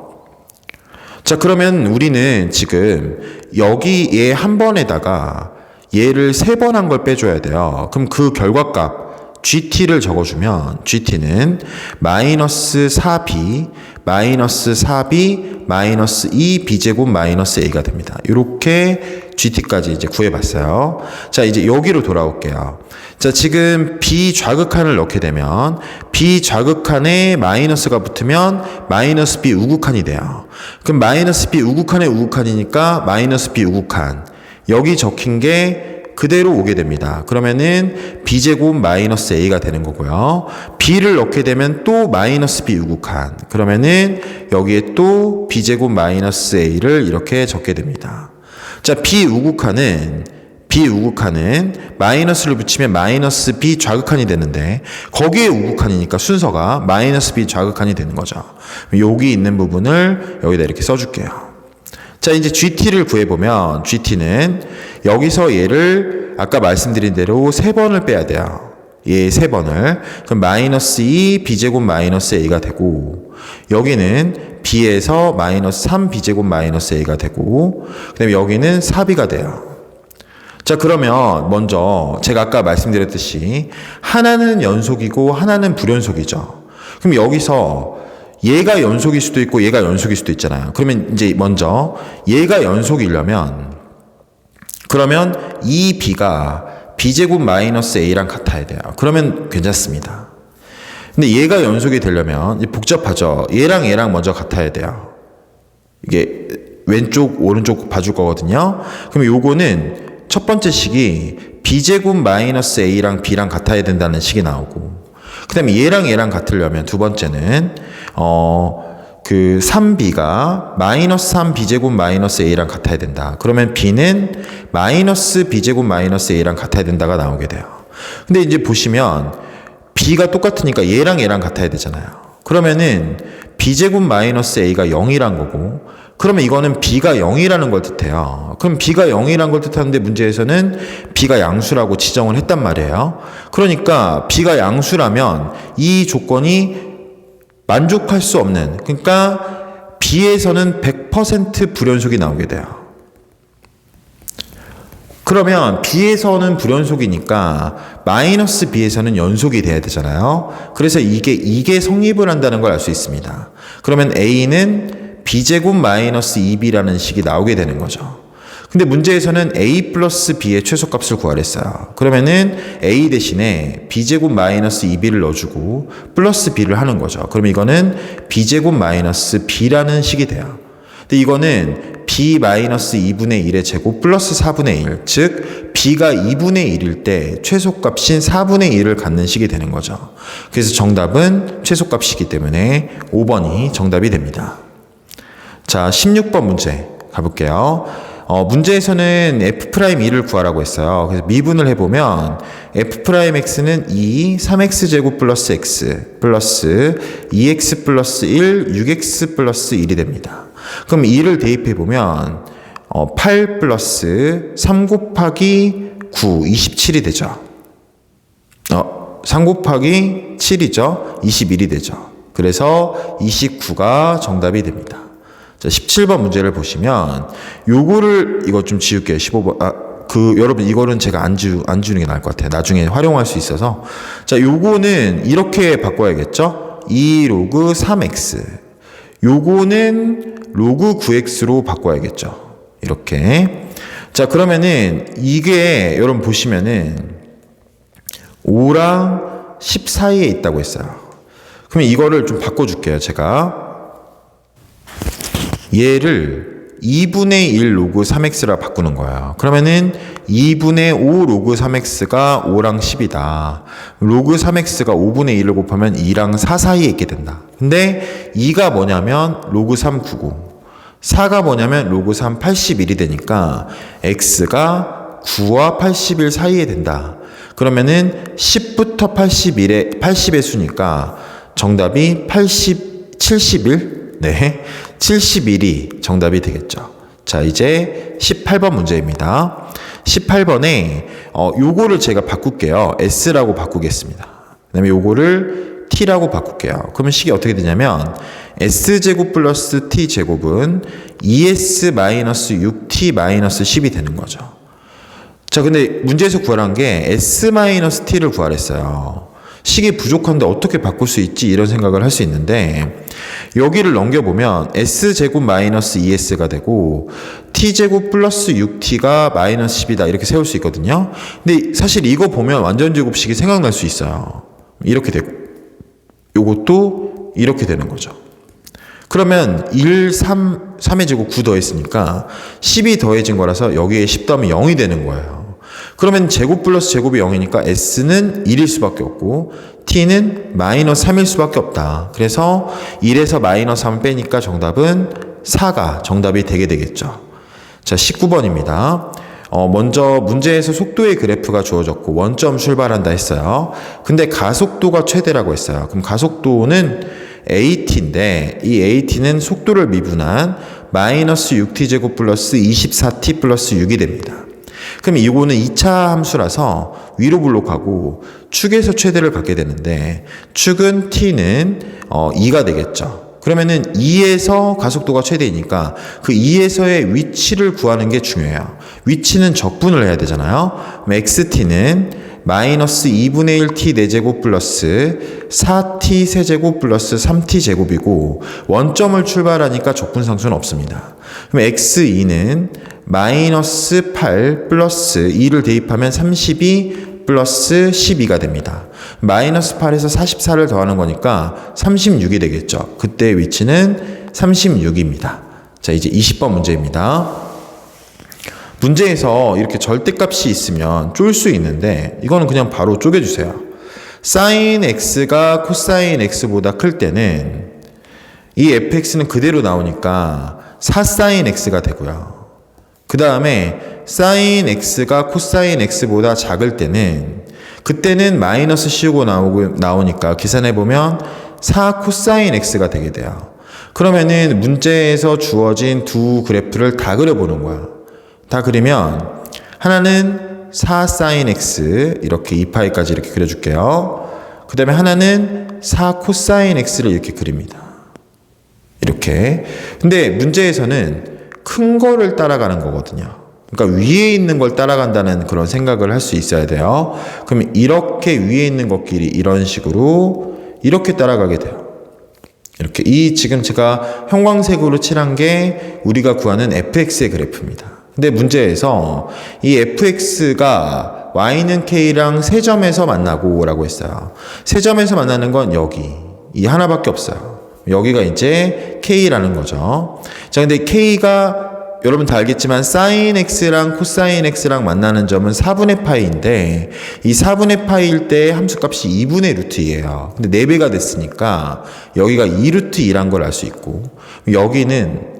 자, 그러면 우리는 지금 여기 얘 한 번에다가 얘를 3번 한 걸 빼줘야 돼요. 그럼 그 결과값 GT를 적어주면 GT는 마이너스 4B 마이너스 4B 마이너스 2B제곱 마이너스 A가 됩니다. 이렇게 GT까지 이제 구해봤어요. 자, 이제 여기로 돌아올게요. 자, 지금 비좌극한을 넣게 되면 비좌극한에 마이너스가 붙으면 마이너스 B 우극한이 돼요. 그럼 마이너스 B 우극한의 우극한이니까 마이너스 B 우극한. 여기 적힌 게 그대로 오게 됩니다. 그러면은 b제곱 마이너스 a가 되는 거고요. b를 넣게 되면 또 마이너스 b 우극한. 그러면은 여기에 또 b제곱 마이너스 a를 이렇게 적게 됩니다. 자, 비우극한은 마이너스를 붙이면 마이너스 b 좌극한이 되는데 거기에 우극한이니까 순서가 마이너스 b 좌극한이 되는 거죠. 여기 있는 부분을 여기다 이렇게 써줄게요. 자, 이제 GT를 구해보면 GT는 여기서 얘를 아까 말씀드린 대로 3번을 빼야 돼요. 얘 3번을. 그럼 마이너스 2 b제곱 마이너스 a가 되고 여기는 b에서 마이너스 3 b제곱 마이너스 a가 되고 그 다음에 여기는 4b가 돼요. 자, 그러면 먼저 제가 아까 말씀드렸듯이 하나는 연속이고 하나는 불연속이죠. 그럼 여기서 얘가 연속일 수도 있고 얘가 연속일 수도 있잖아요. 그러면 이제 먼저 얘가 연속이려면 그러면 이 b가 b제곱 마이너스 a랑 같아야 돼요. 그러면 괜찮습니다. 근데 얘가 연속이 되려면 복잡하죠. 얘랑 먼저 같아야 돼요. 이게 왼쪽 오른쪽 봐줄 거거든요. 그럼 요거는 첫 번째 식이 b제곱 마이너스 a랑 b랑 같아야 된다는 식이 나오고 그 다음에 얘랑 같으려면 두 번째는 그 3b가 마이너스 3b제곱 마이너스 a랑 같아야 된다. 그러면 b는 마이너스 b제곱 마이너스 a랑 같아야 된다가 나오게 돼요. 근데 이제 보시면 b가 똑같으니까 얘랑 같아야 되잖아요. 그러면은 b제곱 마이너스 a가 0이란 거고 그러면 이거는 b가 0이라는 걸 뜻해요. 그럼 b가 0이라는 걸 뜻하는데 문제에서는 b가 양수라고 지정을 했단 말이에요. 그러니까 b가 양수라면 이 조건이 만족할 수 없는, 그러니까 b에서는 100% 불연속이 나오게 돼요. 그러면 b에서는 불연속이니까 마이너스 b에서는 연속이 돼야 되잖아요. 그래서 이게 성립을 한다는 걸 알 수 있습니다. 그러면 a는 b제곱 마이너스 2b라는 식이 나오게 되는 거죠. 근데 문제에서는 a 플러스 b의 최소값을 구하랬어요. 그러면은 a 대신에 b제곱 마이너스 2b를 넣어주고 플러스 b를 하는 거죠. 그럼 이거는 b제곱 마이너스 b라는 식이 돼요. 근데 이거는 b 마이너스 2분의 1의 제곱 플러스 4분의 1, 즉 b가 2분의 1일 때 최소값인 4분의 1을 갖는 식이 되는 거죠. 그래서 정답은 최소값이기 때문에 5번이 정답이 됩니다. 자, 16번 문제 가볼게요. 문제에서는 f'2를 구하라고 했어요. 그래서 미분을 해보면 f'x는 2, 3x제곱 플러스 x 플러스 2x 플러스 1, 6x 플러스 1이 됩니다. 그럼 2를 대입해보면 8 플러스 3 곱하기 9, 27이 되죠. 3 곱하기 7이죠. 21이 되죠. 그래서 29가 정답이 됩니다. 자, 17번 문제를 보시면 요거를 이거 좀 지울게요. 15번. 여러분 이거는 제가 안 지우는 게 나을 것 같아요. 나중에 활용할 수 있어서. 자, 요거는 이렇게 바꿔야겠죠? 2 로그 3x. 요거는 로그 9x로 바꿔야겠죠. 이렇게. 자, 그러면은 이게 여러분 보시면은 5랑 10 사이에 있다고 했어요. 그러면 이거를 좀 바꿔줄게요. 제가 얘를 2분의 1 로그 3x라 바꾸는 거예요. 그러면은 2분의 5 로그 3x가 5랑 10이다. 로그 3x가 5분의 1을 곱하면 2랑 4 사이에 있게 된다. 근데 2가 뭐냐면 로그 3 99. 4가 뭐냐면 로그 3 81이 되니까 x가 9와 81 사이에 된다. 그러면은 10부터 80의 수니까 정답이 71? 네, 71이 정답이 되겠죠. 자, 이제 18번 문제입니다. 18번에 요거를 제가 바꿀게요. S라고 바꾸겠습니다. 그 다음에 요거를 T라고 바꿀게요. 그러면 식이 어떻게 되냐면 S제곱 플러스 T제곱은 2S-6T-10이 되는 거죠. 자, 근데 문제에서 구하란 게 S-T를 구하랬어요. 식이 부족한데 어떻게 바꿀 수 있지? 이런 생각을 할 수 있는데 여기를 넘겨보면 S제곱 마이너스 2S가 되고 T제곱 플러스 6T가 마이너스 10이다 이렇게 세울 수 있거든요. 근데 사실 이거 보면 완전제곱식이 생각날 수 있어요. 이렇게 되고 요것도 이렇게 되는 거죠. 그러면 1, 3의 제곱 9 더했으니까 10이 더해진 거라서 여기에 10 더하면 0이 되는 거예요. 그러면 제곱 플러스 제곱이 0이니까 S는 1일 수밖에 없고 T는 마이너스 3일 수밖에 없다. 그래서 1에서 마이너스 3을 빼니까 정답은 4가 정답이 되게 되겠죠. 자, 19번입니다. 먼저 문제에서 속도의 그래프가 주어졌고 원점 출발한다 했어요. 근데 가속도가 최대라고 했어요. 그럼 가속도는 AT인데 이 AT는 속도를 미분한 마이너스 6T제곱 플러스 24T 플러스 6이 됩니다. 그럼 이거는 2차 함수라서 위로 블록하고 축에서 최대를 갖게 되는데 축은 T는 2가 되겠죠. 그러면은 2에서 가속도가 최대이니까 그 2에서의 위치를 구하는 게 중요해요. 위치는 적분을 해야 되잖아요. 그럼 XT는 마이너스 2분의 1T 4제곱 플러스 4T 세제곱 플러스 3T 제곱이고 원점을 출발하니까 적분상수는 없습니다. 그럼 X2는 마이너스 8 플러스 2를 대입하면 32 플러스 12가 됩니다. 마이너스 8에서 44를 더하는 거니까 36이 되겠죠. 그때의 위치는 36입니다. 자, 이제 20번 문제입니다. 문제에서 이렇게 절대값이 있으면 쫄 수 있는데 이거는 그냥 바로 쪼개주세요. 사인 x가 코사인 x보다 클 때는 이 fx는 그대로 나오니까 4사인 x가 되고요. 그 다음에 사인 x가 코사인 x보다 작을 때는 그때는 마이너스 씌우고 나오니까 계산해보면 4 코사인 x가 되게 돼요. 그러면은 문제에서 주어진 두 그래프를 다 그려보는 거야. 다 그리면 하나는 4 사인 x 이렇게 2파이까지 이렇게 그려줄게요. 그 다음에 하나는 4 코사인 x를 이렇게 그립니다. 이렇게. 근데 문제에서는 큰 거를 따라가는 거거든요. 그러니까 위에 있는 걸 따라간다는 그런 생각을 할 수 있어야 돼요. 그럼 이렇게 위에 있는 것끼리 이런 식으로 이렇게 따라가게 돼요. 이렇게 지금 제가 형광색으로 칠한 게 우리가 구하는 fx의 그래프입니다. 근데 문제에서 이 fx가 y는 k랑 세 점에서 만나고 라고 했어요. 세 점에서 만나는 건 여기 이 하나밖에 없어요. 여기가 이제 k라는 거죠. 자, 근데 k가 여러분 다 알겠지만 사인 x랑 코사인 x랑 만나는 점은 4분의 파이인데 이 4분의 파이일 때 함수값이 2분의 루트예요. 근데 4배가 됐으니까 여기가 2루트 2란 걸 알 수 있고 여기는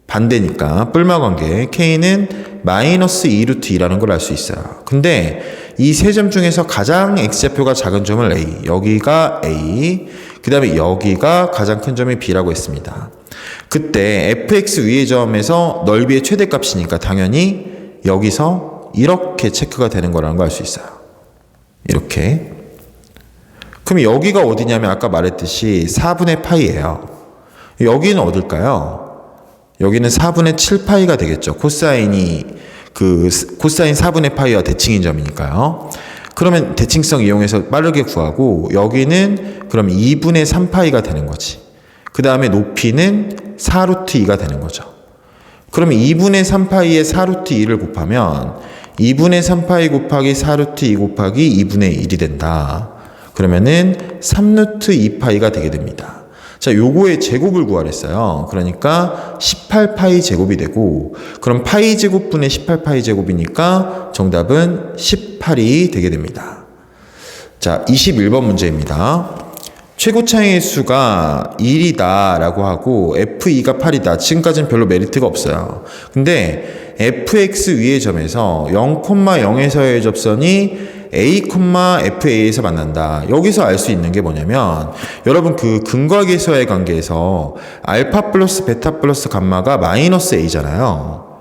반대니까 뿔마관계 k는 마이너스 2루트 2라는 걸 알 수 있어요. 근데 이 세 점 중에서 가장 x좌표가 작은 점을 a, 여기가 a, 그 다음에 여기가 가장 큰 점이 b라고 했습니다. 그때 fx 위의 점에서 넓이의 최대값이니까 당연히 여기서 이렇게 체크가 되는 거라는 걸 알 수 있어요. 이렇게. 그럼 여기가 어디냐면 아까 말했듯이 4분의 파이예요. 여기는 어딜까요? 여기는 4분의 7파이가 되겠죠. 코사인이 코사인 4분의 파이와 대칭인 점이니까요. 그러면 대칭성 이용해서 빠르게 구하고 여기는 그럼 2분의 3파이가 되는 거지. 그 다음에 높이는 4루트 2가 되는 거죠. 그러면 2분의 3파이에 4루트 2를 곱하면 2분의 3파이 곱하기 4루트 2 곱하기 2분의 1이 된다. 그러면은 3루트 2파이가 되게 됩니다. 자, 요거의 제곱을 구하랬어요. 그러니까 18파이 제곱이 되고, 그럼 파이 제곱분의 18파이 제곱이니까 정답은 18이 되게 됩니다. 자, 21번 문제입니다. 최고차의 수가 1이다 라고 하고 f2가 8이다. 지금까지는 별로 메리트가 없어요. 근데 fx 위의 점에서 0,0에서의 접선이 a, fa에서 만난다. 여기서 알 수 있는 게 뭐냐면 여러분 그 근과계수와의 관계에서 알파 플러스 베타 플러스 감마가 마이너스 a잖아요.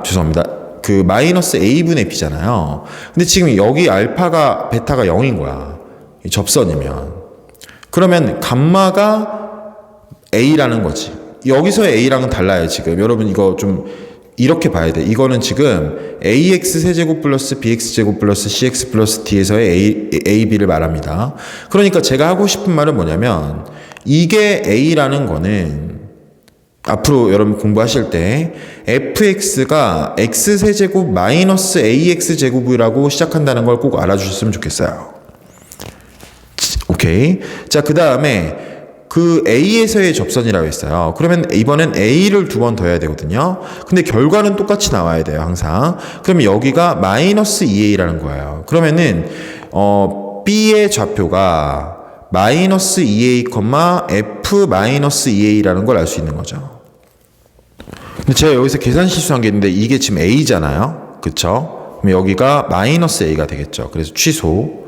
죄송합니다. 그 마이너스 a분의 b잖아요. 근데 지금 여기 알파가 베타가 0인 거야. 이 접선이면. 그러면 감마가 a라는 거지. 여기서의 a랑은 달라요. 지금 여러분 이거 좀 이렇게 봐야 돼. 이거는 지금 ax 세제곱 플러스 bx 제곱 플러스 cx 플러스 d에서의 ab를 말합니다. 그러니까 제가 하고 싶은 말은 뭐냐면 이게 a라는 거는 앞으로 여러분 공부하실 때 fx가 x 세제곱 마이너스 ax 제곱이라고 시작한다는 걸 꼭 알아주셨으면 좋겠어요. 오케이. 자, 그 다음에 그 A에서의 접선이라고 했어요. 그러면 이번엔 A를 두 번 더 해야 되거든요. 근데 결과는 똑같이 나와야 돼요, 항상. 그러면 여기가 마이너스 2A라는 거예요. 그러면은, B의 좌표가 마이너스 2A, F 마이너스 2A라는 걸 알 수 있는 거죠. 근데 제가 여기서 계산 실수한 게 있는데 이게 지금 A잖아요. 그쵸? 그럼 여기가 마이너스 A가 되겠죠. 그래서 취소.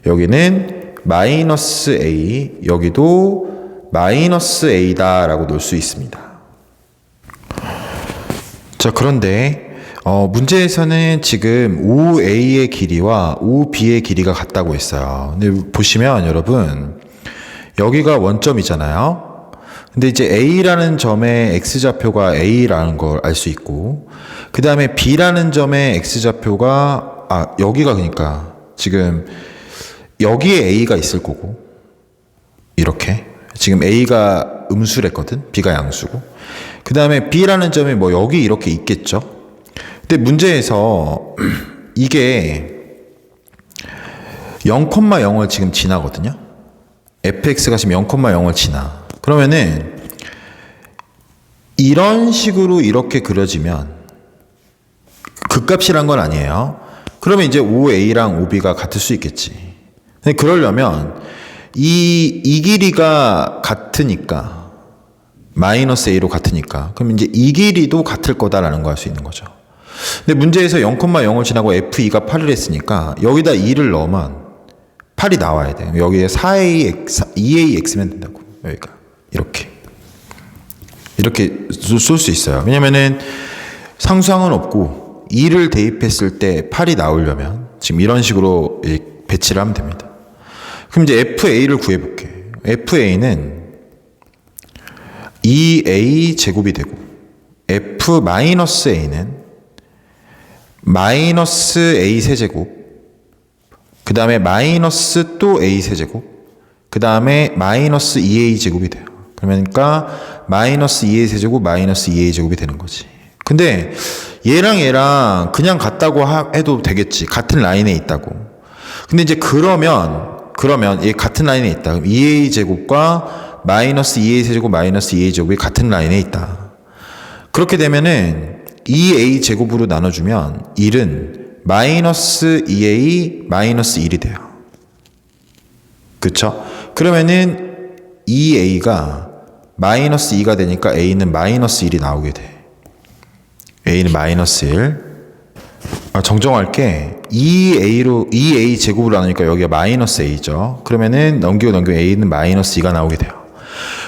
여기는 마이너스 A, 여기도 마이너스 A다 라고 놓을 수 있습니다. 자, 그런데 문제에서는 지금 OA의 길이와 OB의 길이가 같다고 했어요. 근데 보시면 여러분 여기가 원점이잖아요. 근데 이제 A라는 점의 X좌표가 A라는 걸 알 수 있고, 그 다음에 B라는 점의 X좌표가 여기가 그러니까 지금 여기에 A가 있을 거고, 이렇게 지금 A가 음수랬거든, B가 양수고, 그 다음에 B라는 점이 뭐 여기 이렇게 있겠죠. 근데 문제에서 이게 0,0을 지금 지나거든요. fx가 지금 0,0을 지나. 그러면은 이런 식으로 이렇게 그려지면 극값이란 건 아니에요. 그러면 이제 OA랑 OB가 같을 수 있겠지. 근데 그러려면 이 길이가 같으니까 마이너스 A로 같으니까 그럼 이제 이 길이도 같을 거다라는 거 알 수 있는 거죠. 근데 문제에서 0,0을 지나고 F2가 8을 했으니까 여기다 2를 넣으면 8이 나와야 돼요. 여기에 2AX면 된다고. 여기가 이렇게 쏠 수 있어요. 왜냐면은 상수항은 없고 2를 대입했을 때 8이 나오려면 지금 이런 식으로 배치를 하면 됩니다. 그럼 이제 FA를 구해볼게. FA는 2A 제곱이 되고 F-A는 마이너스 A 세제곱, 그 다음에 마이너스 또 A 세제곱, 그 다음에 마이너스 2A 제곱이 돼요. 그러니까 마이너스 2A 세제곱 마이너스 2A 제곱이 되는 거지. 근데 얘랑 그냥 같다고 해도 되겠지. 같은 라인에 있다고. 근데 이제 그러면 얘 같은 라인에 있다. 그럼 2A 제곱과 마이너스 2A 세제곱 마이너스 2A 제곱이 같은 라인에 있다. 그렇게 되면은 2A 제곱으로 나눠주면 1은 마이너스 2A 마이너스 1이 돼요. 그쵸? 그러면은 2A가 마이너스 2가 되니까 A는 마이너스 1이 나오게 돼. A는 마이너스 1. 정정할게. 2A 제곱으로 나누니까 여기가 마이너스 A죠. 그러면은 넘기고 A는 마이너스 2가 나오게 돼요.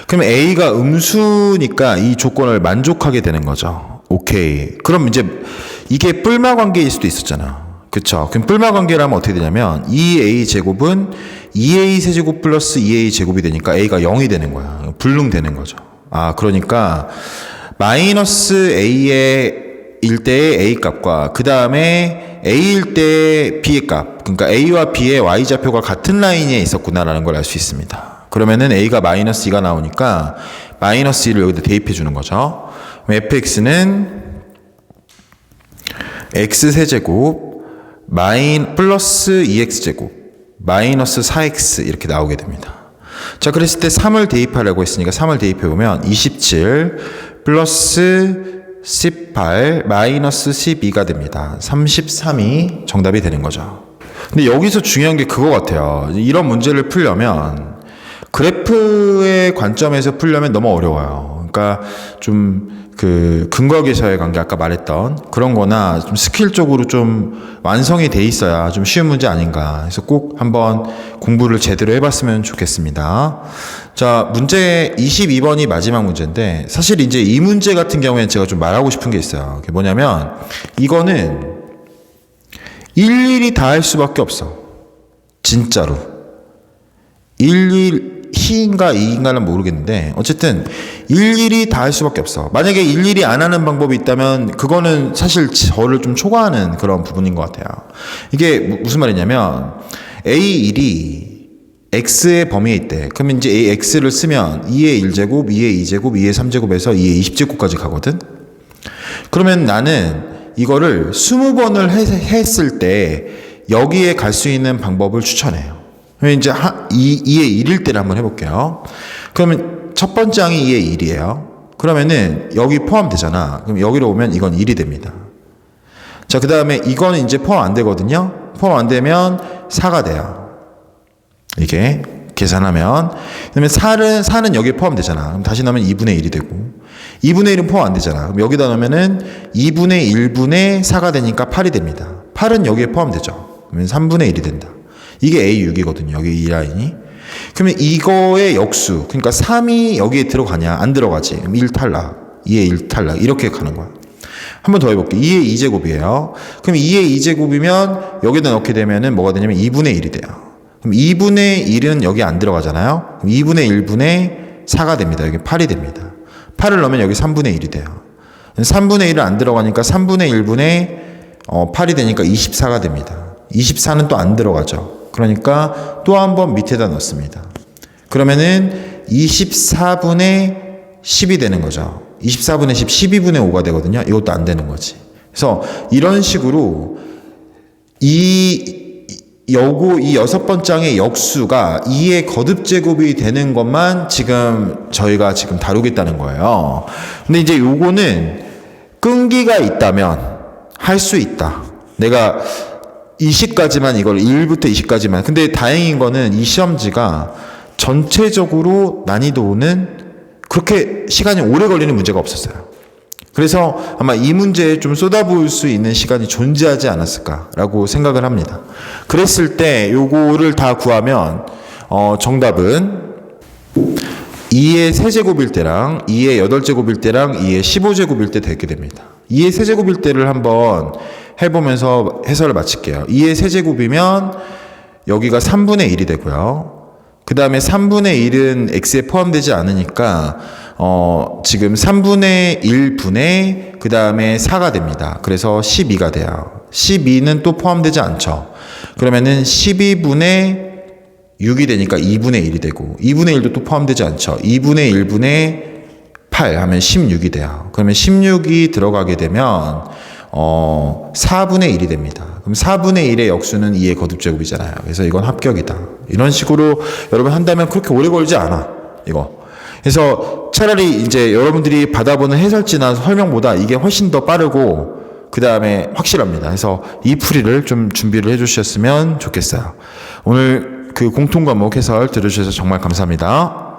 그럼 A가 음수니까 이 조건을 만족하게 되는 거죠. 오케이. 그럼 이제 이게 뿔마 관계일 수도 있었잖아. 그쵸? 그럼 뿔마 관계라면 어떻게 되냐면 2A 제곱은 2A 세제곱 플러스 2A 제곱이 되니까 A가 0이 되는 거야. 불능되는 거죠. 그러니까 마이너스 A의 일대의 A 값과 그 다음에 A일 때 B의 값, 그러니까 A와 B의 Y좌표가 같은 라인에 있었구나라는 걸 알 수 있습니다. 그러면은 A가 마이너스 2가 나오니까 마이너스 2를 여기다 대입해 주는 거죠. fx는 x세제곱 플러스 2x제곱 마이너스 4x 이렇게 나오게 됩니다. 자, 그랬을 때 3을 대입하려고 했으니까 3을 대입해보면 27 플러스 18 마이너스 12가 됩니다. 33이 정답이 되는 거죠. 근데 여기서 중요한 게 그거 같아요. 이런 문제를 풀려면 그래프의 관점에서 풀려면 너무 어려워요. 그러니까 좀 그 근거계서의 관계 아까 말했던 그런 거나 좀 스킬적으로 좀 완성이 돼 있어야 좀 쉬운 문제 아닌가. 그래서 꼭 한번 공부를 제대로 해봤으면 좋겠습니다. 자, 문제 22번이 마지막 문제인데 사실 이제 이 문제 같은 경우에는 제가 좀 말하고 싶은 게 있어요. 그게 뭐냐면 이거는 일일이 다 할 수밖에 없어. 진짜로. 희인가 이인가는 모르겠는데 어쨌든 일일이 다 할 수밖에 없어. 만약에 일일이 안 하는 방법이 있다면 그거는 사실 저를 좀 초과하는 그런 부분인 것 같아요. 이게 무슨 말이냐면 A1이 X의 범위에 있대. 그러면 이제 X를 쓰면 2의 1제곱, 2의 2제곱, 2의 3제곱에서 2의 20제곱까지 가거든. 그러면 나는 이거를 20번을 했을 때 여기에 갈 수 있는 방법을 추천해요. 그러면 이제 2의 1일 때를 한번 해볼게요. 그러면 첫 번째 항이 2의 1이에요. 그러면은 여기 포함되잖아. 그럼 여기로 오면 이건 1이 됩니다. 자, 그 다음에 이거는 이제 포함 안 되거든요. 포함 안 되면 4가 돼요. 이게 계산하면. 그러면 4는 여기에 포함되잖아. 그럼 다시 넣으면 2분의 1이 되고 2분의 1은 포함 안 되잖아. 그럼 여기다 넣으면은 2분의 1분의 4가 되니까 8이 됩니다. 8은 여기에 포함되죠. 그러면 3분의 1이 된다. 이게 A6이거든요. 여기 이 라인이. 그러면 이거의 역수, 그러니까 3이 여기에 들어가냐? 안 들어가지. 그럼 1 탈락, 2의 1 탈락. 이렇게 가는 거야. 한 번 더 해볼게요. 2의 2제곱이에요. 그럼 2의 2제곱이면 여기다 넣게 되면은 뭐가 되냐면 2분의 1이 돼요. 그럼 2분의 1은 여기 안 들어가잖아요. 그럼 2분의 1분의 4가 됩니다. 여기 8이 됩니다. 8을 넣으면 여기 3분의 1이 돼요. 3분의 1은 안 들어가니까 3분의 1분의 8이 되니까 24가 됩니다. 24는 또 안 들어가죠. 그러니까 또 한 번 밑에다 넣습니다. 그러면은 24분의 10이 되는 거죠. 24분의 10, 12분의 5가 되거든요. 이것도 안 되는 거지. 그래서 이런 식으로 이 6번장의 역수가 2의 거듭제곱이 되는 것만 저희가 지금 다루겠다는 거예요. 근데 이제 요거는 끈기가 있다면 할 수 있다. 내가 20까지만 이걸 1부터 20까지만. 근데 다행인 거는 이 시험지가 전체적으로 난이도는 그렇게 시간이 오래 걸리는 문제가 없었어요. 그래서 아마 이 문제에 좀 쏟아부을 수 있는 시간이 존재하지 않았을까라고 생각을 합니다. 그랬을 때 요거를 다 구하면 정답은 2의 세제곱일 때랑 2의 8제곱일 때랑 2의 15제곱일 때 되게 됩니다. 2의 세제곱일 때를 한번 해보면서 해설을 마칠게요. 2의 세제곱이면 여기가 3분의 1이 되고요. 그 다음에 3분의 1은 x에 포함되지 않으니까 지금 3분의 1분의 그 다음에 4가 됩니다. 그래서 12가 돼요. 12는 또 포함되지 않죠. 그러면은 12분의 6이 되니까 2분의 1이 되고 2분의 1도 또 포함되지 않죠. 2분의 1분의 8 하면 16이 돼요. 그러면 16이 들어가게 되면 4분의 1이 됩니다. 그럼 4분의 1의 역수는 2의 거듭제곱이잖아요. 그래서 이건 합격이다. 이런 식으로 여러분 한다면 그렇게 오래 걸리지 않아. 이거. 그래서 차라리 이제 여러분들이 받아보는 해설지나 설명보다 이게 훨씬 더 빠르고 그 다음에 확실합니다. 그래서 이 풀이를 좀 준비를 해주셨으면 좋겠어요. 오늘 그 공통과목 해설 들어주셔서 정말 감사합니다.